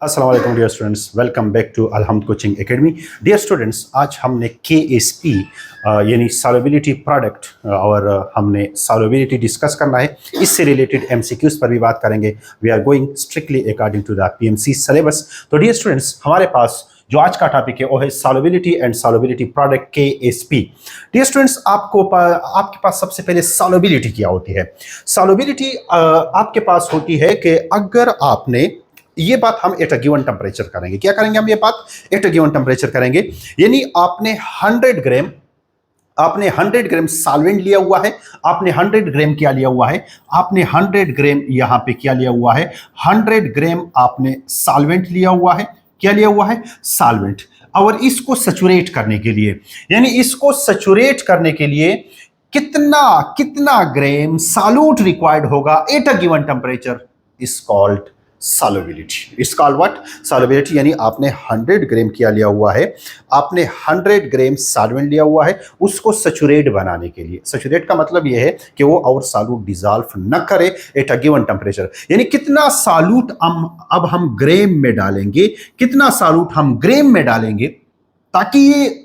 अस्सलाम वालेकुम dear students, welcome back to Alhamd coaching academy. Dear students, आज हमने KSP यानी सॉल्युबिलिटी प्रोडक्ट और हमने सॉल्युबिलिटी डिस्कस करना है। इससे रिलेटेड MCQs पर भी बात करेंगे। We are going strictly according to the PMC syllabus. तो डियर स्टूडेंट्स, हमारे पास जो आज का टॉपिक है वो है solubility and solubility product KSP। Dear students, आपके पास सबसे पहले सॉल्युबिलिटी क्या होती है? सॉल्युबिलिटी आपके पास होती है कि अगर आपने ये बात हम एट अ गिवन टेम्परेचर करेंगे। क्या करेंगे हम? ये बात एट अ गिवन टेम्परेचर करेंगे, यानी आपने 100 ग्राम सॉल्वेंट लिया हुआ है। आपने 100 ग्राम क्या लिया हुआ है? आपने 100 ग्राम यहां पे क्या लिया हुआ है? 100 ग्राम आपने सॉल्वेंट लिया हुआ है। क्या लिया हुआ है? सॉल्वेंट। और इसको सैचुरेट करने के लिए, यानी इसको सैचुरेट करने के लिए कितना कितना ग्राम सॉल्यूट रिक्वायर्ड होगा eight a given temperature is called solubility. It's called what? Solubility. यानी आपने 100 ग्राम क्या लिया हुआ है? आपने 100 ग्राम सॉल्वेंट लिया हुआ है, उसको सैचुरेट बनाने के लिए। सैचुरेट का मतलब यह है कि वो और सॉल्यूट डिसॉल्व न करे एट अ गिवन टेम्परेचर। यानी कितना सॉल्यूट अब हम ग्राम में डालेंगे, कितना सॉल्यूट हम ग्राम में डालेंगे ताकि ये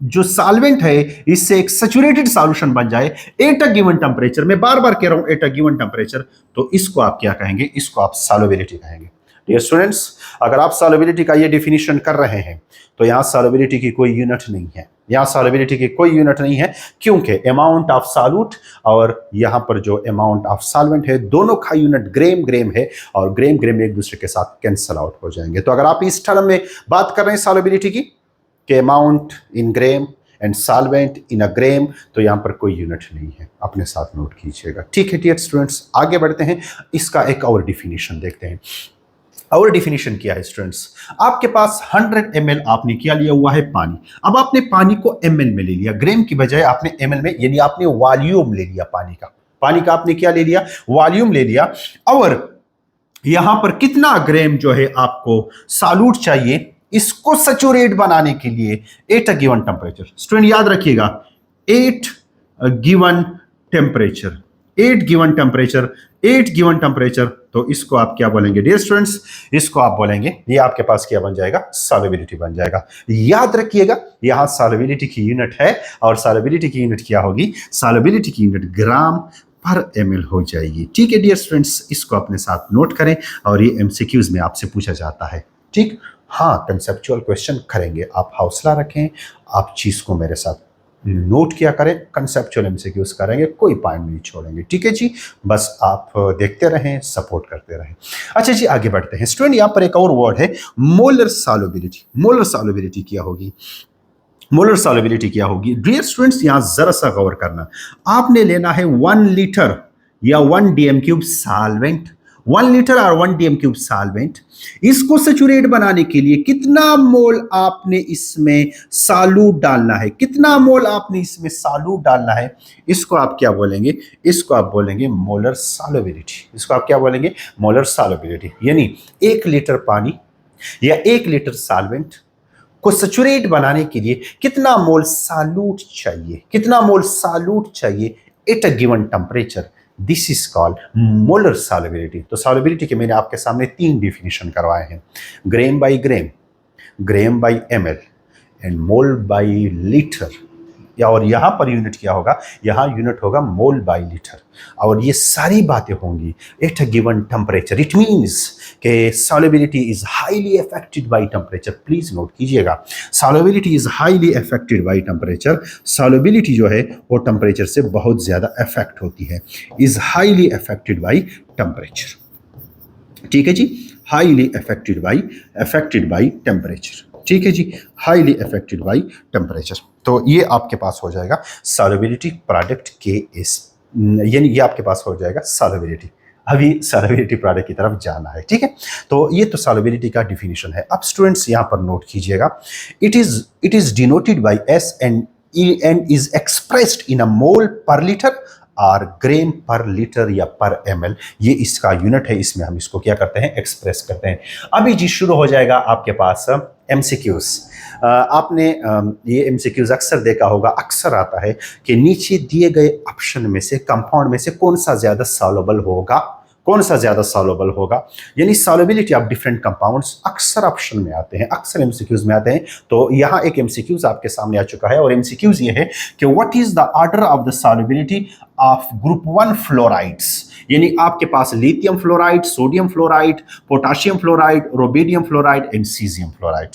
जो सॉल्वेंट है इससे एक सैचुरेटेड सॉल्यूशन बन जाए एट अ गिवन टेम्परेचर। मैं बार बार कह रहा हूं एट अ गिवन टेम्परेचर, तो इसको आप क्या कहेंगे? इसको आप सॉल्युबिलिटी कहेंगे। डियर स्टूडेंट्स, अगर आप सॉल्युबिलिटी का ये डिफिनीशन कर रहे हैं तो यहां सॉल्युबिलिटी की कोई यूनिट नहीं है। यहां सॉल्युबिलिटी की कोई यूनिट नहीं है, क्योंकि अमाउंट ऑफ सॉल्यूट और यहां पर जो अमाउंट ऑफ सॉल्वेंट है, दोनों का यूनिट ग्राम ग्राम है और ग्राम ग्राम एक दूसरे के साथ कैंसल आउट हो जाएंगे। तो अगर आप इस टर्म में बात कर रहे हैं सॉल्युबिलिटी की कि amount in gram and solvent in a gram, तो यहां पर कोई यूनिट नहीं है, अपने साथ नोट कीजिएगा। ठीक है डियर स्टूडेंट्स, आगे बढ़ते हैं। इसका एक और डिफिनीशन देखते हैं। और डिफिनीशन क्या है स्टूडेंट्स? आपके पास 100 ml आपने क्या लिया हुआ है? पानी। अब आपने पानी को ml में ले लिया, ग्राम की बजाय आपने ml में, यानी आपने वॉल्यूम ले लिया पानी का आपने क्या ले लिया? वॉल्यूम ले लिया। और यहां पर कितना ग्राम जो है आपको सॉल्यूट चाहिए इसको सैचुरेट बनाने के लिए at a given temperature. Student याद रखिएगा, at given temperature, at given temperature. तो इसको आप क्या बोलेंगे डियर स्टूडेंट्स? इसको आप बोलेंगे, ये आपके पास क्या बन जाएगा? सॉल्युबिलिटी बन जाएगा। याद रखिएगा, यहां सॉल्युबिलिटी की यूनिट है और सॉल्युबिलिटी की यूनिट क्या होगी? सॉल्युबिलिटी की यूनिट ग्राम पर ml हो जाएगी। ठीक है डियर स्टूडेंट्स, इसको अपने साथ नोट करें और ये MCQs में आपसे पूछा जाता है। ठीक, हाँ, कंसेप्चुअल क्वेश्चन करेंगे, आप हौसला रखें, आप चीज को मेरे साथ नोट किया करें। कंसेप्चुअल MCQs करेंगे, कोई पॉइंट नहीं छोड़ेंगे। ठीक है जी, बस आप देखते रहें, सपोर्ट करते रहें। अच्छा जी, आगे बढ़ते हैं। स्टूडेंट, यहाँ पर एक और वर्ड है मोलर सॉल्युबिलिटी। मोलर सॉल्युबिलिटी क्या होगी? मोलर सॉल्युबिलिटी क्या होगी? डियर स्टूडेंट्स, यहां जरा सा गौर करना। आपने लेना है 1 लीटर या 1 DM³ सॉल्वेंट, 1 लीटर और 1 DM³ सॉल्वेंट। इसको सैचुरेट बनाने के लिए कितना मोल आपने इसमें सॉल्यूट डालना है? कितना मोल आपने इसमें सॉल्यूट डालना है? इसको आप क्या बोलेंगे? इसको आप बोलेंगे मोलर सॉल्युबिलिटी। इसको आप क्या बोलेंगे? Molar solubility. यानी 1 लीटर पानी या 1 लीटर सॉल्वेंट को सैचुरेट बनाने के लिए कितना मोल सॉल्यूट चाहिए? कितना मोल सॉल्यूट चाहिए at a given temperature? This is called molar solubility. तो सॉल्युबिलिटी के मैंने आपके सामने 3 डिफिनीशन करवाए हैं, gram by gram, gram by ml and mole by litre. और यहां पर यूनिट क्या होगा? यहां यूनिट होगा मोल बाई लीटर। और ये सारी बातें होंगी at a given temperature. It means कि solubility is highly affected by temperature. Please note कीजिएगा, solubility is highly affected by temperature. Solubility जो है वो टेम्परेचर से बहुत ज्यादा अफेक्ट होती है, is highly affected by temperature. ठीक है जी, हाईली अफेक्टेड बाय टेम्परेचर। ठीक है जी, हाईली अफेक्टेड बाय टेम्परेचर। तो ये आपके पास हो जाएगा सॉल्युबिलिटी प्रोडक्ट KS, यानी ये आपके पास हो जाएगा सॉल्युबिलिटी। अभी सॉल्युबिलिटी प्रोडक्ट की तरफ जाना है। ठीक है, तो ये तो सॉल्युबिलिटी का डिफिनीशन है। अब स्टूडेंट्स यहां पर नोट कीजिएगा, it is denoted by S and is expressed in a mole पर लीटर और ग्राम पर लीटर या पर ml। ये इसका यूनिट है, इसमें हम इसको क्या करते हैं? एक्सप्रेस करते हैं। अभी जी शुरू हो जाएगा आपके पास MCQs। आपने ये MCQs अक्सर देखा होगा, अक्सर आता है कि नीचे दिए गए ऑप्शन में से, कंपाउंड में से कौन सा ज्यादा सॉल्युबल होगा, कौन सा ज्यादा सॉल्युबल होगा, यानी सॉल्युबिलिटी ऑफ डिफरेंट कंपाउंड्स अक्सर ऑप्शन में आते हैं, अक्सर एमसीक्यूज में आते हैं। तो यहाँ एक एमसीक्यूज आपके सामने आ चुका है और एमसीक्यूज ये है कि what is the order of the solubility of group 1 fluorides, यानी आपके पास lithium fluoride, sodium fluoride, potassium fluoride, rubidium fluoride and caesium fluoride.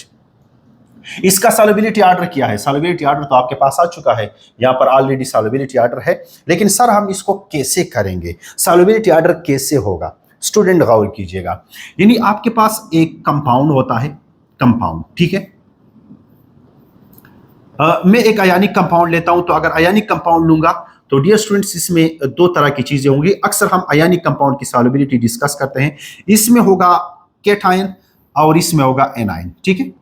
इसका सॉल्युबिलिटी ऑर्डर क्या है? सॉल्युबिलिटी ऑर्डर तो आपके पास आ चुका है, यहां पर ऑलरेडी सॉल्युबिलिटी ऑर्डर है, लेकिन सर हम इसको कैसे करेंगे, सॉल्युबिलिटी ऑर्डर कैसे होगा? स्टूडेंट गौर कीजिएगा, यानी आपके पास एक कंपाउंड होता है, कंपाउंड, ठीक है। मैं एक आयनिक कंपाउंड लेता हूं, तो अगर आयनिक कंपाउंड लूंगा तो डियर स्टूडेंट्स इसमें दो तरह की चीजें होंगी। अक्सर हम आयनिक कंपाउंड की सॉल्युबिलिटी डिस्कस करते हैं, इसमें होगा केटायन और इसमें होगा एनायन, ठीक है।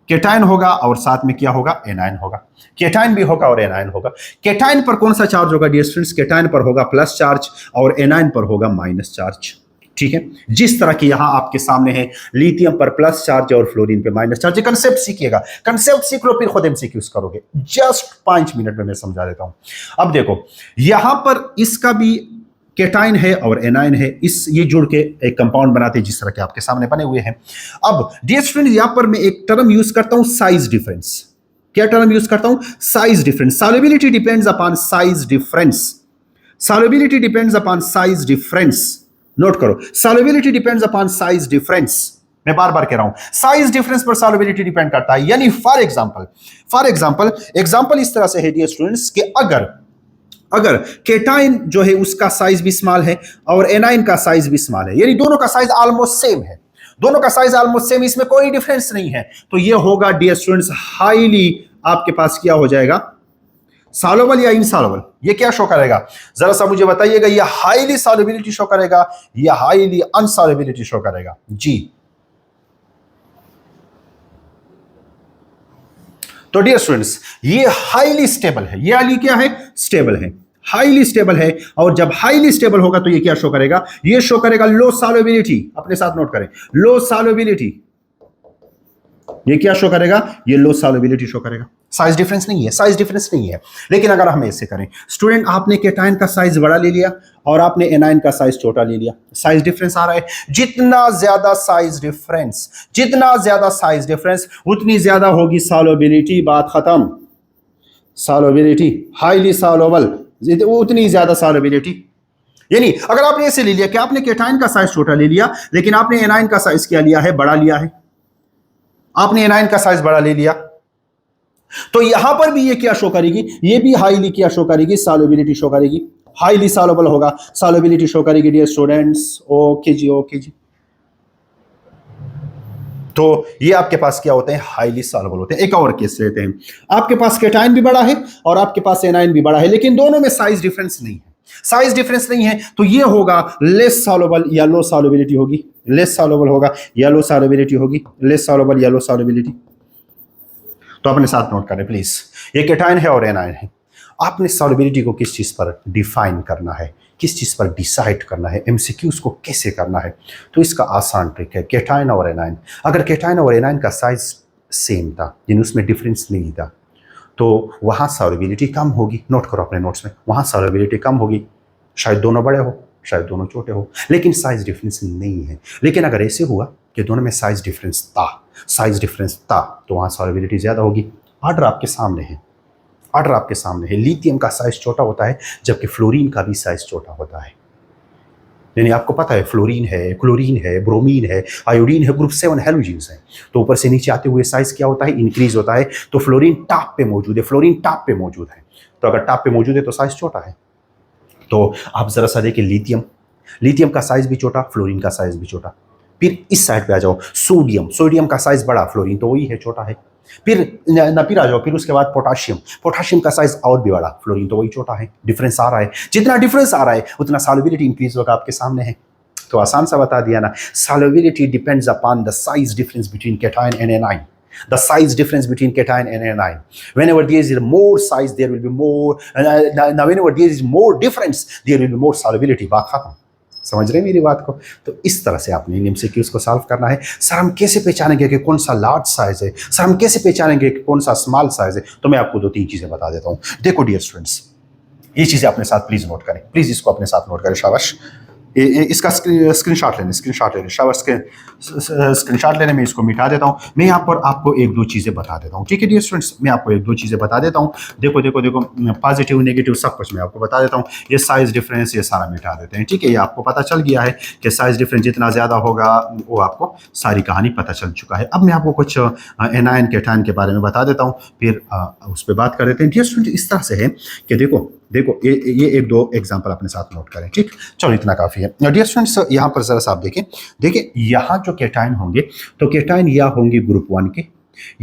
केटायन होगा और साथ में क्या होगा? एनायन होगा। केटायन भी होगा और एनायन होगा। केटायन पर कौन सा चार्ज होगा डियर स्टूडेंट्स? केटायन पर होगा प्लस चार्ज और एनायन पर होगा माइनस चार्ज, ठीक है। जिस तरह की यहां आपके सामने है, लिथियम पर प्लस चार्ज और फ्लोरीन पे माइनस चार्ज। कंसेप्ट सीखिएगा, कंसेप्ट सीख लो फिर खुद एमसीक्यूज करोगे। जस्ट 5 मिनट में मैं समझा देता हूं। अब देखो यहां पर इसका भी केटाइन है और एनाइन है, इस ये जुड़ के एक कंपाउंड बनाते हैं जिस तरह के आपके सामने बने हुए हैं। अब डियर स्टूडेंट यहां पर मैं एक टर्म यूज करता हूं, साइज डिफरेंस। क्या टर्म यूज करता हूं? Size difference. Solubility depends upon size difference. Solubility depends upon size difference. Note करो, solubility depends upon size difference. मैं बार बार कह रहा हूं, साइज डिफरेंस पर सॉल्युबिलिटी डिपेंड करता है। यानी फॉर एग्जांपल इस तरह से है डियर स्टूडेंट्स कि अगर केटाइन जो है उसका साइज भी स्मॉल है और एनाइन का साइज भी स्मॉल है, यानी दोनों का साइज ऑलमोस्ट सेम है, दोनों का साइज ऑलमोस्ट सेम, इसमें कोई डिफरेंस नहीं है, तो ये होगा डियर स्टूडेंट्स हाईली, आपके पास क्या हो जाएगा? सॉल्युबल या इनसॉल्युबल? ये क्या शो करेगा? जरा सा मुझे बताइएगा, ये हाईली सॉल्युबिलिटी शो करेगा या हाईली अनसॉल्युबिलिटी शो करेगा? जी, तो डियर स्टूडेंट्स ये हाईली स्टेबल है, ये वाली क्या है? स्टेबल है, हाईली स्टेबल है। और जब हाईली स्टेबल होगा तो ये क्या शो करेगा? ये शो करेगा लो सॉल्युबिलिटी। अपने साथ नोट करें, लो सॉल्युबिलिटी। ये क्या शो करेगा? ये लो सॉल्युबिलिटी शो करेगा। साइज डिफरेंस नहीं है, साइज डिफरेंस नहीं है। लेकिन अगर हम ऐसे करें, स्टूडेंट आपने केटाइन का साइज बड़ा ले लिया और आपने एनाइन का साइज छोटा ले लिया, साइज डिफरेंस आ रहा है। जितना ज्यादा साइज डिफरेंस उतनी ज्यादा होगी सॉल्युबिलिटी। बात खत्म। सॉल्युबिलिटी हाईली सॉल्युबल, उतनी ज्यादा सॉल्युबिलिटी। यानी अगर आपने ऐसे ले लिया कि आपने केटाइन का साइज छोटा ले लिया लेकिन आपने एनाइन का साइज क्या लिया है? बड़ा लिया है। आपने एनाइन का साइज बड़ा ले लिया तो यहां पर भी ये क्या शो करेगी? ये भी हाईली क्या शो करेगी? सॉल्युबिलिटी शो करेगी, हाईली सॉल्युबल होगा, सॉल्युबिलिटी शो करेगी डियर स्टूडेंट्स। ओके जी, ओके जी। तो ये आपके पास क्या होते हैं? हाईली सॉल्युबल होते हैं। एक और केस लेते हैं, आपके पास केटाइन भी बड़ा है और आपके पास एनाइन भी बड़ा है, लेकिन दोनों में साइज डिफरेंस नहीं है। साइज डिफरेंस नहीं है तो ये होगा लेस सॉल्युबल या लो सॉल्युबिलिटी होगी, लेस सॉल्युबल होगा या लो सॉल्युबिलिटी होगी, लेस सॉल्युबल या लो सॉल्युबिलिटी। तो अपने साथ नोट करें प्लीज, ये केटाइन है और एनाइन है। आपने सॉल्युबिलिटी को किस चीज पर डिफाइन करना है, किस चीज पर डिसाइड करना है, एमसीक्यूज को कैसे करना है? तो इसका आसान ट्रिक है, केटाइन और एनाइन। अगर केटाइन और एनाइन का साइज सेम था, यानी उसमें डिफरेंस नहीं था, तो वहां सॉल्युबिलिटी कम होगी। नोट करो अपने नोट्स में, वहां सॉल्युबिलिटी कम होगी। शायद दोनों बड़े हो, शायद दोनों छोटे हो, लेकिन साइज डिफरेंस नहीं है। लेकिन अगर ऐसे हुआ कि दोनों में साइज डिफरेंस था तो वहां सॉल्युबिलिटी ज्यादा होगी। ऑर्डर आपके सामने है, ऑर्डर आपके सामने है। लिथियम का साइज छोटा होता है जबकि फ्लोरीन का भी साइज छोटा होता है। यानी आपको पता है फ्लोरीन है, क्लोरीन है, ब्रोमीन है, आयोडीन है, ग्रुप 7 हैलोजेंस है। तो ऊपर से नीचे आते हुए साइज क्या होता है? इंक्रीज होता है। तो फ्लोरीन टॉप पे मौजूद है, फ्लोरीन टॉप पे मौजूद है। तो अगर टॉप पे मौजूद है तो साइज छोटा है। तो आप जरा सा देखिए, लिथियम का साइज भी छोटा, फ्लोरीन का साइज भी छोटा। फिर इस साइड पे आ जाओ, सोडियम का साइज बड़ा, फ्लोरीन तो वही है, छोटा है। फिर आ जाओ, फिर उसके बाद पोटाशियम का साइज और भी बड़ा, फ्लोरीन तो वही छोटा है। डिफरेंस आ रहा है, जितना डिफरेंस आ रहा है उतना सॉल्युबिलिटी इंक्रीज होगा, आपके सामने है। तो आसान सा बता दिया ना, solubility depends upon the size difference between cation and A9. The size difference between cation and anion. Whenever there is more size, there will be more. Now, whenever there is more difference, there will be more solubility. बात खत्म। समझ रहे हैं मेरी बात को? तो इस तरह से आपने एमसीक्यूज को सॉल्व करना है। सर हम कैसे पहचानेंगे कि कौन सा लार्ज साइज है? सर हम कैसे पहचानेंगे कि कौन सा स्मॉल साइज है? तो मैं आपको 2-3 चीजें बता देता हूं। देखो डियर स्टूडेंट्स, ये चीजें अपने साथ प्लीज नोट करें, प्लीज इसको अपने साथ नोट करें, शाबाश। इसका स्क्रीनशॉट लेने शाबाश, स्क्रीनशॉट लेने में इसको मिटा देता हूँ। मैं यहाँ पर आपको एक दो चीज़ें बता देता हूँ, ठीक है डियर स्टूडेंट्स, मैं आपको एक दो चीज़ें बता देता हूँ। देखो देखो देखो, पॉजिटिव नेगेटिव सब कुछ मैं आपको बता देता हूँ। ये साइज डिफरेंस ये सारा मिटा देते हैं, ठीक है। ये आपको पता चल गया है कि साइज डिफरेंस जितना ज़्यादा होगा वो आपको सारी कहानी पता चल चुका है। अब मैं आपको कुछ एनायन कैटायन के बारे में बता देता हूँ, फिर उस पर बात कर देते हैं। डियर स्टूडेंट इस तरह से है कि देखो देखो ये एक दो एग्जांपल अपने साथ नोट करें, ठीक। चलो इतना काफ़ी है डियर स्टूडेंट्स। यहाँ पर ज़रा सा आप देखें, देखिए यहाँ जो कैटायन होंगे तो कैटायन या होंगे ग्रुप 1 के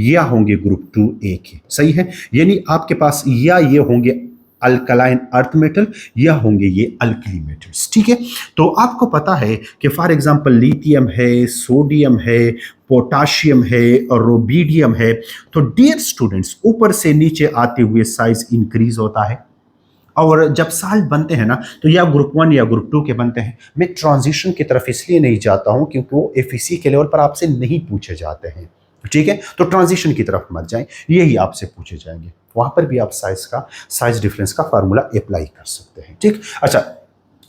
या होंगे ग्रुप 2A के, सही है। यानी आपके पास या ये होंगे अल्कलाइन अर्थ मेटल या होंगे ये अल्कली मेटल्स, ठीक है। तो आपको पता है कि फॉर एग्जांपल लिथियम है, सोडियम है, पोटाशियम है और रोबीडियम है। तो डियर स्टूडेंट्स ऊपर से नीचे आते हुए साइज इंक्रीज होता है, और जब साल बनते हैं ना तो या ग्रुप 1 या ग्रुप 2 के बनते हैं। मैं ट्रांजिशन की तरफ इसलिए नहीं जाता हूं क्योंकि वो एफईसी के लेवल पर आपसे नहीं पूछे जाते हैं, ठीक है। तो ट्रांजिशन की तरफ मत जाएं, यही आपसे पूछे जाएंगे। वहां पर भी आप साइज डिफरेंस का फार्मूला अप्लाई कर सकते हैं, ठीक। अच्छा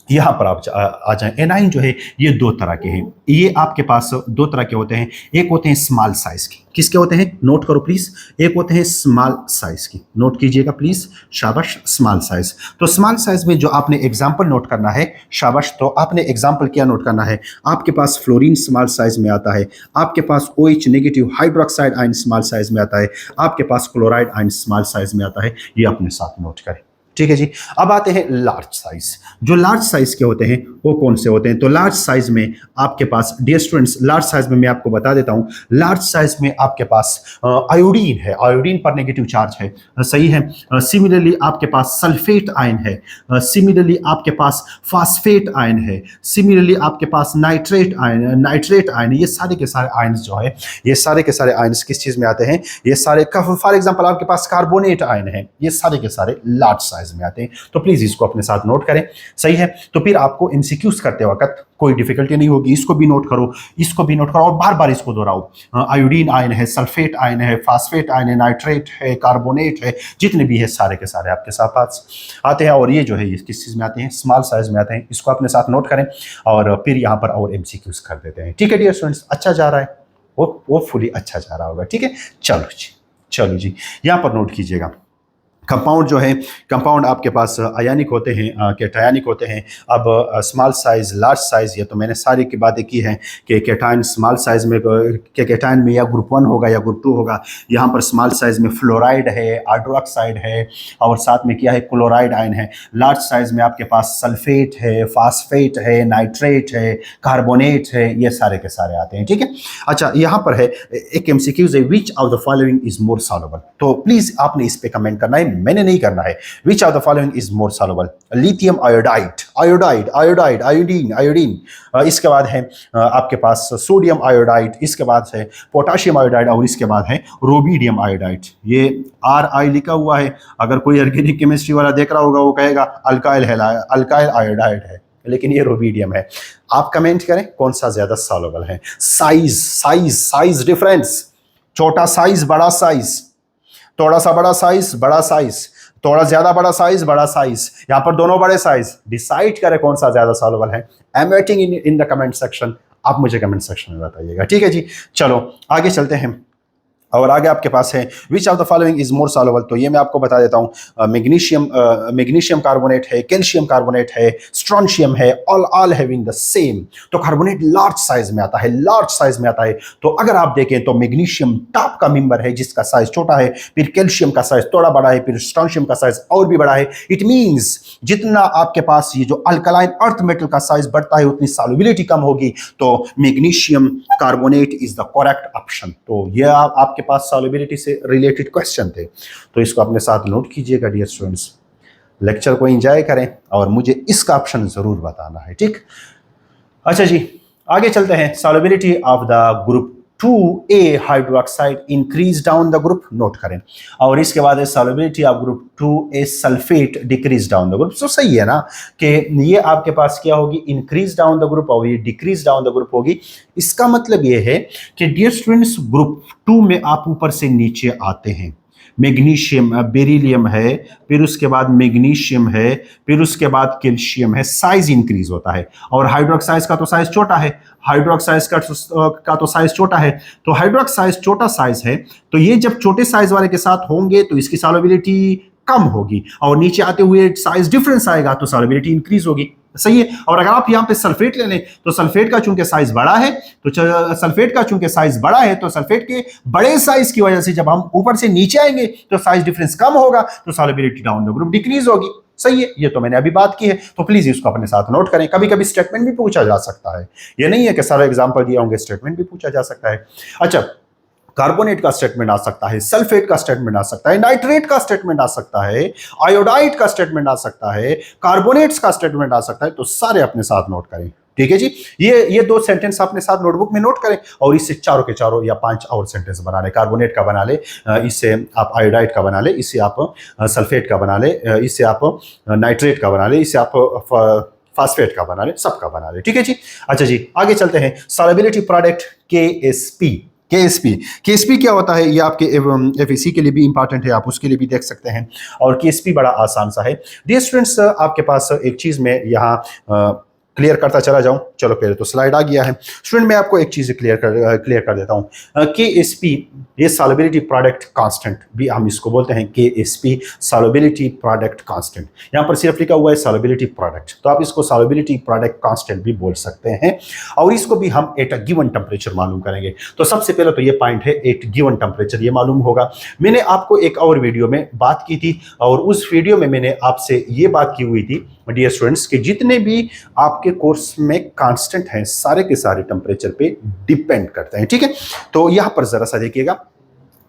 यहाँ पर आप आ जाएं। एनाइन जो है ये दो तरह के हैं। ये आपके पास दो तरह के होते हैं। एक होते हैं स्मॉल साइज के, किसके होते हैं नोट करो प्लीज। एक होते हैं स्मॉल साइज की, नोट कीजिएगा प्लीज, शाबाश। स्मॉल साइज, तो स्मॉल साइज में जो आपने एग्जांपल नोट करना है, शाबाश। तो आपने एग्जांपल क्या नोट करना है, आपके पास फ्लोरीन स्मॉल साइज में आता है, आपके पास OH negative hydroxide ion small size में आता है, आपके पास क्लोराइड आयन स्मॉल साइज में आता है। ये अपने साथ नोट करें, ठीक है जी। अब आते हैं लार्ज साइज। जो लार्ज साइज के होते हैं वो कौन से होते हैं, तो लार्ज साइज में आपके पास डियर स्टूडेंट्स, लार्ज साइज में मैं आपको बता देता हूं। लार्ज साइज में आपके पास आयोडीन है, आयोडीन पर नेगेटिव चार्ज है, सही है। सिमिलरली आपके पास सल्फेट आयन है, सिमिलरली आपके पास फॉस्फेट आयन है, सिमिलरली आपके पास नाइट्रेट आयन। ये सारे के सारे आयन्स जो है, ये सारे के सारे आयन्स किस चीज में आते हैं, ये सारे फॉर एग्जांपल आपके पास कार्बोनेट आयन है, ये सारे के सारे लार्ज साइज में आते हैं। तो प्लीज इसको अपने साथ नोट करें, सही है। तो फिर आपको एमसीक्यूज करते वक्त कोई डिफिकल्टी नहीं होगी। इसको भी नोट करो, इसको भी नोट करो और बार बार इसको दोहराओ। आयोडीन आयन है, सल्फेट आयन है, फास्फेट आयन है, नाइट्रेट है, कार्बोनेट है, जितने भी है सारे के सारे आपके साथ आते हैं। और ये जो है ये किस चीज में आते हैं, स्मॉल साइज में आते हैं। इसको अपने साथ नोट करें और फिर यहाँ पर और एमसीक्यूज कर देते हैं, ठीक है डियर स्टूडेंट्स। अच्छा जा रहा है, वो फुली अच्छा जा रहा होगा, ठीक है। चलो जी यहाँ पर नोट कीजिएगा। कंपाउंड जो है, कंपाउंड आपके पास आयनिक होते हैं, कैटायनिक होते हैं। अब स्मॉल साइज, लार्ज साइज, ये तो मैंने सारी की बातें की हैं कि कैटायन स्मॉल साइज में कैटायन में या ग्रुप 1 होगा या ग्रुप 2 होगा। यहाँ पर स्मॉल साइज में फ्लोराइड है, हाइड्रोक्साइड है और साथ में क्या है, क्लोराइड आयन है। लार्ज साइज में आपके पास सल्फेट है, फास्फेट है, नाइट्रेट है, कार्बोनेट है, ये सारे के सारे आते हैं, ठीक है। अच्छा यहाँ पर है एक एमसीक्यूज है, which of the following is more soluble. तो प्लीज आपने इस पे कमेंट करना है, मैंने नहीं करना है। Which of the following is more soluble, lithium iodide, iodine. इसके बाद है आपके पास सोडियम आयोडाइड, इसके बाद है पोटाशियम आयोडाइड और इसके बाद है रोबीडियम आयोडाइड। ये RI लिखा हुआ है, अगर कोई ऑर्गेनिक केमिस्ट्री वाला देख रहा होगा वो कहेगा अल्काइल आयोडाइड है, लेकिन ये रोबीडियम है। आप कमेंट करें कौन सा ज्यादा सॉल्युबल है। साइज डिफरेंस, छोटा साइज बड़ा साइज, थोड़ा सा बड़ा साइज बड़ा साइज, थोड़ा ज्यादा बड़ा साइज बड़ा साइज, यहां पर दोनों बड़े साइज। डिसाइड करें कौन सा ज्यादा सॉल्युबल है। I am waiting in the comment section, आप मुझे कमेंट सेक्शन में बताइएगा, ठीक है जी। चलो आगे चलते हैं और आगे आपके पास है which of the following is more soluble. तो ये मैं आपको बता देता हूँ। मैग्नीशियम कार्बोनेट है, कैल्शियम कार्बोनेट है, स्ट्रॉन्शियम है, ऑल हैविंग द सेम। तो कार्बोनेट लार्ज साइज में आता है, तो अगर आप देखें तो मैग्नीशियम टॉप का मेंबर है जिसका साइज छोटा है, फिर कैल्शियम का साइज थोड़ा बड़ा है, फिर स्ट्रॉन्शियम का साइज और भी बड़ा है। इट मींस जितना आपके पास ये जो अल्कलाइन अर्थ मेटल का साइज बढ़ता है उतनी सॉल्युबिलिटी कम होगी। तो magnesium carbonate is the correct option. तो ये आपके पास सॉल्युबिलिटी से रिलेटेड क्वेश्चन थे, तो इसको अपने साथ नोट कीजिएगा डियर स्टूडेंट्स। लेक्चर को एंजॉय करें और मुझे इसका ऑप्शन जरूर बताना है, ठीक। अच्छा जी आगे चलते हैं। Solubility of the group 2A hydroxide increase down the group, note करें। और इसके बाद solubility of group 2A sulphate decrease down the group. तो सही है ना कि ये आपके पास क्या होगी, इंक्रीज डाउन द ग्रुप और ये डिक्रीज डाउन द ग्रुप होगी। इसका मतलब ये है कि डियर स्टूडेंट्स ग्रुप 2 में आप ऊपर से नीचे आते हैं, मैग्नीशियम, बेरिलियम है, फिर उसके बाद मैग्नीशियम है, फिर उसके बाद कैल्शियम है, साइज इंक्रीज होता है। और हाइड्रोक्साइड का तो साइज छोटा है, हाइड्रोक्साइड का तो साइज छोटा है। तो हाइड्रोक्साइड छोटा साइज है, तो ये जब छोटे साइज वाले के साथ होंगे तो इसकी सॉल्युबिलिटी कम होगी, और नीचे आते हुए साइज डिफरेंस आएगा तो सॉल्युबिलिटी इंक्रीज होगी। सही है। और अगर आप यहाँ पे सल्फेट ले लें तो सल्फेट का चूंकि साइज बड़ा है, तो सल्फेट का चूंकि साइज बड़ा है तो सल्फेट के बड़े साइज की वजह से जब हम ऊपर से नीचे आएंगे तो साइज डिफरेंस कम होगा, तो solubility down the group decrease होगी। सही है, ये तो मैंने अभी बात की है, तो प्लीज इसको अपने साथ नोट करें। कभी कभी स्टेटमेंट भी पूछा जा सकता है, ये नहीं है कि सारा एग्जांपल दिया होंगे, स्टेटमेंट भी पूछा जा सकता है। अच्छा, कार्बोनेट का स्टेटमेंट आ सकता है, सल्फेट का स्टेटमेंट आ सकता है, नाइट्रेट का स्टेटमेंट आ सकता है, आयोडाइड का स्टेटमेंट आ सकता है, कार्बोनेट्स का स्टेटमेंट आ सकता है, तो सारे अपने साथ नोट करें। ठीक है जी, ये 2 सेंटेंस अपने साथ नोटबुक में नोट करें, और इससे चारों के चारों या 5 और सेंटेंस बना ले। कार्बोनेट का बना ले, इससे आप आयोडाइड का बना ले, इससे आप सल्फेट का बना ले, इससे आप नाइट्रेट का बना ले, इससे आप फास्फेट का बना ले, सबका बना ले। ठीक है जी। अच्छा जी, आगे चलते हैं। Solubility product Ksp. केएसपी क्या होता है, ये आपके एफएससी के लिए भी इंपॉर्टेंट है, आप उसके लिए भी देख सकते हैं। और केएसपी बड़ा आसान सा है। डियर स्टूडेंट्स, आपके पास एक चीज में यहाँ क्लियर करता चला जाऊं। चलो, पहले तो स्लाइड आ गया है। स्टूडेंट, मैं आपको एक चीज क्लियर कर देता हूं। केएसपी ये सॉल्युबिलिटी प्रोडक्ट कांस्टेंट भी हम इसको बोलते हैं, केएसपी सॉल्युबिलिटी प्रोडक्ट कांस्टेंट। यहां पर सिर्फ लिखा हुआ है सॉल्युबिलिटी प्रोडक्ट, तो आप इसको सॉल्युबिलिटी प्रोडक्ट कांस्टेंट भी बोल सकते हैं। और इसको भी हम एट अ गिवन टेम्परेचर मालूम करेंगे। तो सबसे पहले तो ये पॉइंट है, एट गिवन टेम्परेचर ये मालूम होगा। मैंने आपको एक और वीडियो में बात की थी, और उस वीडियो में मैंने आपसे ये बात की हुई थी डियर स्टूडेंट्स कि जितने भी आपके कोर्स में कांस्टेंट हैं सारे के सारे टेम्परेचर पे डिपेंड करते हैं। ठीक है, तो यहां पर जरा सा देखिएगा,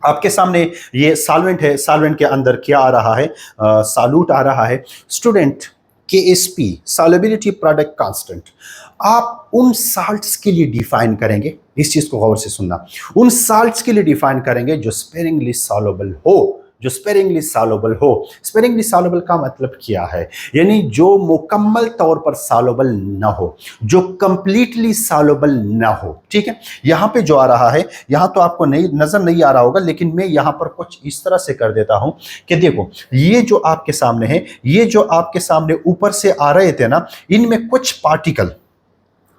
आपके सामने ये सॉल्वेंट है, सॉल्वेंट के अंदर क्या आ रहा है, सॉल्यूट आ रहा है। Student, Ksp solubility product constant आप उन साल्ट्स के लिए डिफाइन करेंगे, इस चीज को गौर से सुनना, उन साल्ट्स के लिए डिफाइन करेंगे जो स्पेरिंगली सॉल्युबल हो, जो स्पेरिंगली सॉल्युबल हो। स्पेरिंगली सॉल्युबल का मतलब क्या है, यानी जो मुकम्मल तौर पर सॉल्युबल ना हो, जो कंप्लीटली सॉल्युबल ना हो। ठीक है, यहां पे जो आ रहा है, यहां तो आपको नहीं नजर नहीं आ रहा होगा, लेकिन मैं यहां पर कुछ इस तरह से कर देता हूं कि देखो, ये जो आपके सामने है, ये जो आपके सामने ऊपर से आ रहे थे ना, इनमें कुछ पार्टिकल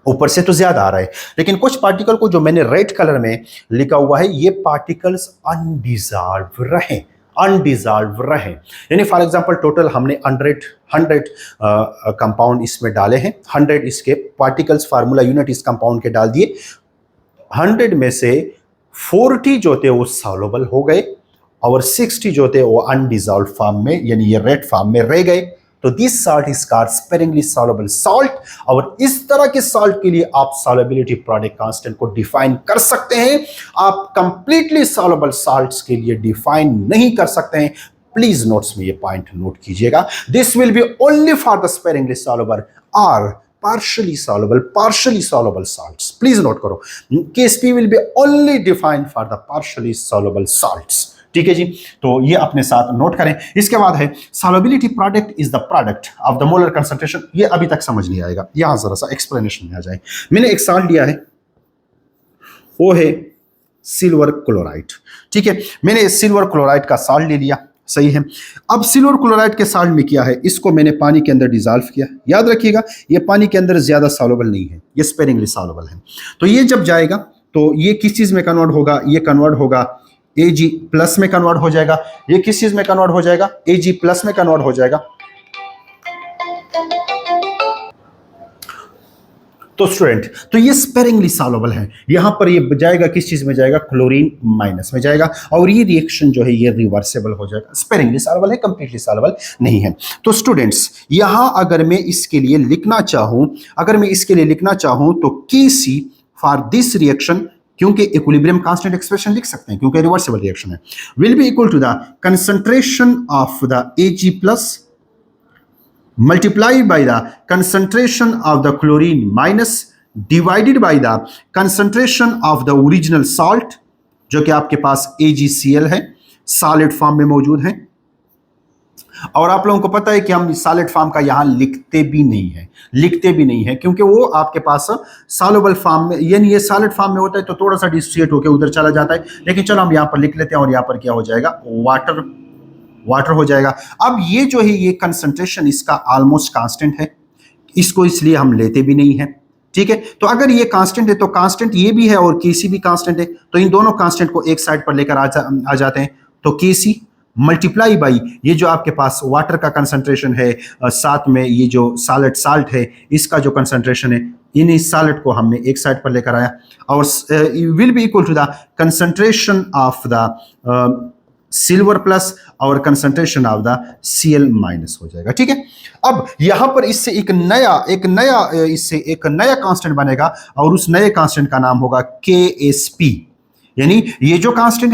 ऊपर से तो ज्यादा आ रहा है, लेकिन कुछ पार्टिकल को जो मैंने रेड कलर में लिखा हुआ है, ये पार्टिकल्स अनडिजॉल्व रहे, अनडिजॉल्व रहे। यानी फॉर एग्जांपल टोटल हमने 100 कंपाउंड इसमें डाले हैं, 100 इसके पार्टिकल्स फार्मूला यूनिट इस कंपाउंड के डाल दिए। 100 में से 40 जो थे वो सॉल्युबल हो गए, और 60 जो थे वो अनडिजॉल्व फॉर्म में, यानी ये रेड फॉर्म में रह गए। तो this salt is called sparingly soluble salt. और इस तरह के सॉल्ट के लिए आप सॉल्युबिलिटी प्रोडक्ट कांस्टेंट को डिफाइन कर सकते हैं, आप कंप्लीटली सॉल्युबल सॉल्ट्स के लिए डिफाइन नहीं कर सकते हैं। प्लीज नोट्स में ये पॉइंट नोट कीजिएगा। This will B only for the sparingly soluble और partially soluble salts. Please note करो, KSP will be only defined for the partially soluble salts. ठीक है जी, तो ये अपने साथ नोट करें। इसके बाद है solubility product is the product of the molar concentration. ये अभी तक समझ नहीं आएगा, यहां जरा सा एक्सप्लेनेशन में आ जाए। मैंने एक सॉल्ट लिया है, वो है सिल्वर क्लोराइड। ठीक है, मैंने सिल्वर क्लोराइड का सॉल्ट ले लिया, सही है। अब सिल्वर क्लोराइड के सॉल्ट में क्या है, इसको मैंने पानी के अंदर डिसॉल्व किया। याद रखिएगा, ये पानी के अंदर ज्यादा सॉल्युबल नहीं है, ये स्पेरिंगली सॉल्युबल है। तो ये जब जाएगा तो ये किस चीज में कन्वर्ट होगा, ये कन्वर्ट होगा Ag प्लस में कन्वर्ट हो जाएगा। ये किस चीज में कन्वर्ट हो जाएगा, Ag प्लस में कन्वर्ट हो जाएगा। तो स्टूडेंट, तो ये स्पेरिंगली सॉल्युबल है। यहां पर ये जाएगा किस चीज में जाएगा, क्लोरीन माइनस में जाएगा, और ये रिएक्शन जो है ये रिवर्सेबल हो जाएगा। स्पेरिंगली सॉल्युबल है, कंप्लीटली सॉल्युबल नहीं है। तो स्टूडेंट्स, यहां अगर मैं इसके लिए लिखना चाहूं, तो Kc फॉर दिस रिएक्शन, क्योंकि इक्विलिब्रियम कांस्टेंट एक्सप्रेशन लिख सकते हैं क्योंकि रिवर्सिबल रिएक्शन है, will be equal to the concentration of the Ag plus multiplied by the concentration of the chlorine minus divided by the concentration of the original salt, जो कि आपके पास AgCl है, solid form में मौजूद है। और आप लोगों को पता है कि हम सॉलिड फॉर्म का यहां लिखते भी नहीं है क्योंकि वो आपके पास सॉल्युबल फॉर्म में, यानी ये सॉलिड फॉर्म में होता है तो थोड़ा सा डिसोसिएट होकर उधर चला जाता है। लेकिन चलो हम यहां पर लिख लेते हैं और यहां पर क्या हो जाएगा, वाटर हो जाएगा। अब ये जो है ये कंसंट्रेशन इसका ऑलमोस्ट कांस्टेंट है, इसको इसलिए हम लेते भी नहीं है। ठीक है, तो अगर ये कांस्टेंट है तो कांस्टेंट ये भी है और केसी भी कांस्टेंट है, तो इन दोनों कांस्टेंट को एक साइड पर लेकर आ जाते हैं। तो केसी मल्टीप्लाई बाई ये जो आपके पास वाटर का कंसंट्रेशन है, साथ में ये जो साल्ट है इसका जो कंसंट्रेशन है, इन सॉलिड को हमने एक साइड पर लेकर आया और will be equal to the concentration of the silver plus और concentration of the Cl minus हो जाएगा। ठीक है, अब यहां पर इससे एक नया कांस्टेंट बनेगा और उस नए कांस्टेंट का नाम होगा Ksp, यानी ये जो कांस्टेंट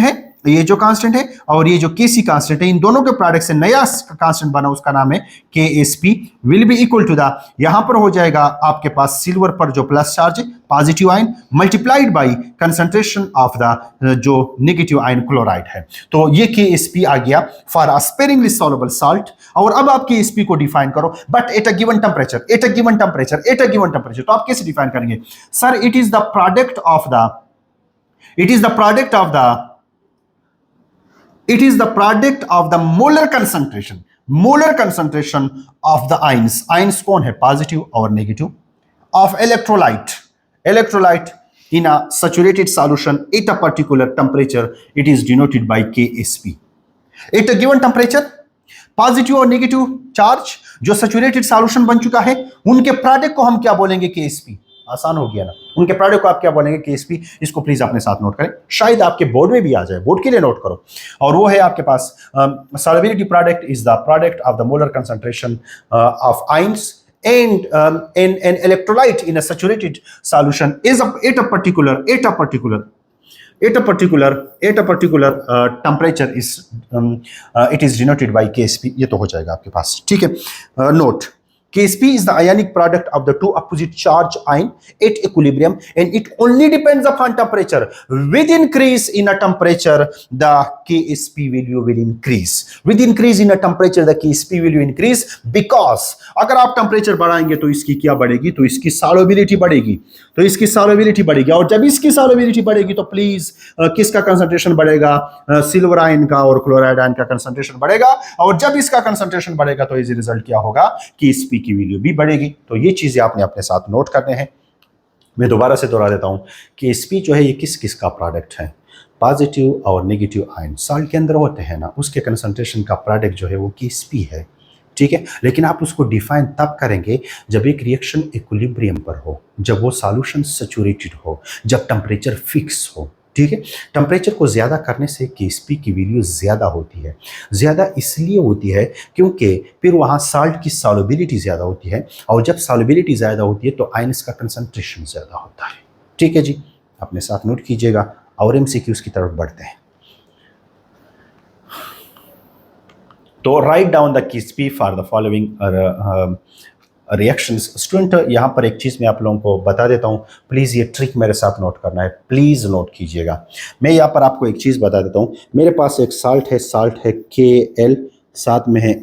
है और ये जो Kc कांस्टेंट है, इन दोनों के प्रोडक्ट से नया कांस्टेंट बना, उसका नाम है Ksp will be equal to the, यहां पर हो जाएगा आपके पास सिल्वर पर जो प्लस चार्ज है positive ion multiplied by concentration of the जो नेगेटिव आयन क्लोराइड है। तो ये Ksp आ गया for a sparingly soluble salt. और अब आप Ksp को डिफाइन करो but at a given temperature, तो आप कैसे डिफाइन करेंगे sir? It is the product of the molar concentration of the ions कौन है, पॉजिटिव और negative, of electrolyte in a saturated solution at a particular temperature. It is denoted by Ksp. At a given temperature, positive और negative charge जो saturated solution बन चुका है, उनके product को हम क्या बोलेंगे, Ksp। आसान हो गया ना, उनके प्रोडक्ट को आप क्या बोलेंगे, Ksp। इसको प्लीज अपने साथ नोट करें, शायद आपके बोर्ड में भी आ जाए, बोर्ड के लिए नोट करो। और वो है आपके पास solubility product is the product of the molar concentration of ions and an electrolyte in a saturated solution is at a particular temperature is it is denoted by Ksp। ये तो हो जाएगा आपके पास। ठीक है, note Ksp is the ionic product of the two opposite charge ion at equilibrium and it only depends upon temperature. With increase in a temperature, the Ksp value will increase. With increase in a temperature, the Ksp value increase because अगर आप temperature बढ़ाएंगे तो इसकी क्या बढ़ेगी, तो इसकी solubility बढ़ेगी। और जब इसकी सॉल्युबिलिटी बढ़ेगी तो प्लीज किसका कंसंट्रेशन बढ़ेगा, सिल्वर आयन का और क्लोराइड आयन का कंसंट्रेशन बढ़ेगा। और जब इसका कंसंट्रेशन बढ़ेगा तो इस रिजल्ट क्या होगा, Ksp की वैल्यू भी बढ़ेगी। तो ये चीजें आपने अपने साथ नोट करने हैं। मैं दोबारा से दोहरा देता हूं, Ksp जो है ये किस का प्रोडक्ट है, पॉजिटिव और नेगेटिव आयन सॉल्ट के अंदर होते हैं ना, उसके कंसंट्रेशन का प्रोडक्ट जो है वो Ksp है। ठीक है, लेकिन आप उसको डिफाइन तब करेंगे जब एक रिएक्शन इक्विलिब्रियम पर हो, जब वो सॉल्यूशन सैचुरेटेड हो, जब टेम्परेचर फिक्स हो। ठीक है, टेम्परेचर को ज़्यादा करने से Ksp की वैल्यू ज़्यादा होती है। ज़्यादा इसलिए होती है क्योंकि फिर वहाँ साल्ट की सॉल्युबिलिटी ज़्यादा होती है, और जब सॉल्युबिलिटी ज़्यादा होती है तो आयंस का कंसंट्रेशन ज़्यादा होता है। ठीक है जी, अपने साथ नोट कीजिएगा और MCQs की तरफ बढ़ते हैं। तो right down the Ksp for the following reactions. Student यहाँ पर एक चीज़ मैं आप लोगों को बता देता हूँ, प्लीज़ ये ट्रिक मेरे साथ नोट करना है, प्लीज़ नोट कीजिएगा। मैं यहाँ पर आपको एक चीज़ बता देता हूँ। मेरे पास एक साल्ट है Kl, साथ में है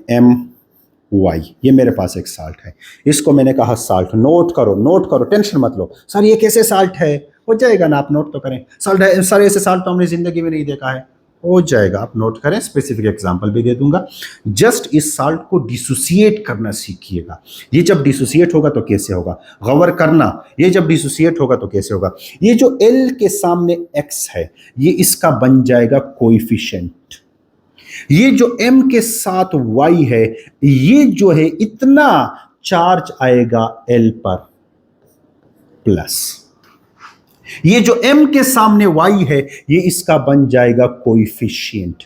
My, ये मेरे पास एक साल्ट है, इसको मैंने कहा साल्ट। नोट करो, टेंशन मत लो सर ये कैसे साल्ट है, हो जाएगा ना, आप नोट तो करें। साल्ट है सर, ऐसे साल्ट तो हमने ज़िंदगी में नहीं देखा है, हो जाएगा, आप नोट करें, स्पेसिफिक एग्जांपल भी दे दूंगा। जस्ट इस साल्ट को डिसोसिएट करना सीखिएगा। ये जब डिसोसिएट होगा तो कैसे होगा, गौर करना, ये जब डिसोसिएट होगा तो कैसे होगा। ये जो L के सामने X है, ये इसका बन जाएगा कोएफिशिएंट। ये जो M के साथ Y है, ये जो है इतना चार्ज आएगा L पर प्लस। ये जो M के सामने Y है, ये इसका बन जाएगा कोएफिशिएंट।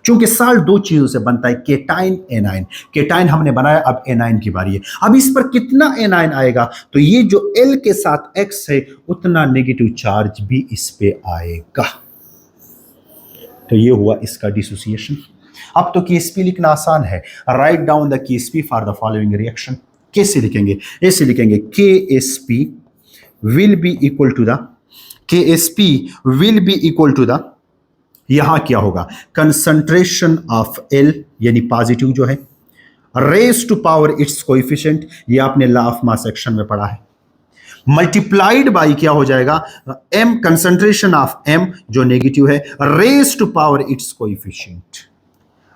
चूंकि साल्ट दो चीजों से बनता है, केटाइन एनाइन। केटाइन हमने बनाया, अब एनाइन की बारी है। अब इस पर कितना एनाइन आएगा, तो ये जो L के साथ X है उतना नेगेटिव चार्ज भी इस पे आएगा। तो ये हुआ इसका डिसोसिएशन। अब तो Ksp लिखना आसान है। Write down the Ksp for the following reaction. कैसे लिखेंगे, ऐसे लिखेंगे Ksp will be equal to the यहां क्या होगा, कंसंट्रेशन ऑफ L यानी पॉजिटिव जो है, raise to power its coefficient, ये आपने लॉ ऑफ मास सेक्शन में पढ़ा है, मल्टीप्लाइड बाई क्या हो जाएगा, एम कंसंट्रेशन ऑफ एम जो नेगेटिव है, raise to power its coefficient,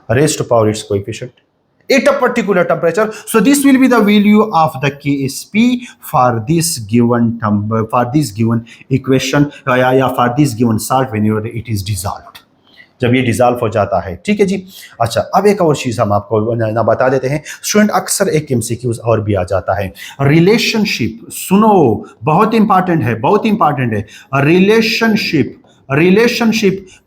raise to power its coefficient at a particular temperature. So this will be the value of the Ksp for this given for this given equation या for this given salt whenever it is dissolved, जब ये dissolve हो जाता है। ठीक है जी। अच्छा, अब एक और चीज हम आपको ना बता देते हैं स्टूडेंट, अक्सर एक एमसीक्यूज और भी आ जाता है, रिलेशनशिप, सुनो बहुत इंपॉर्टेंट है, बहुत इंपॉर्टेंट है, relationship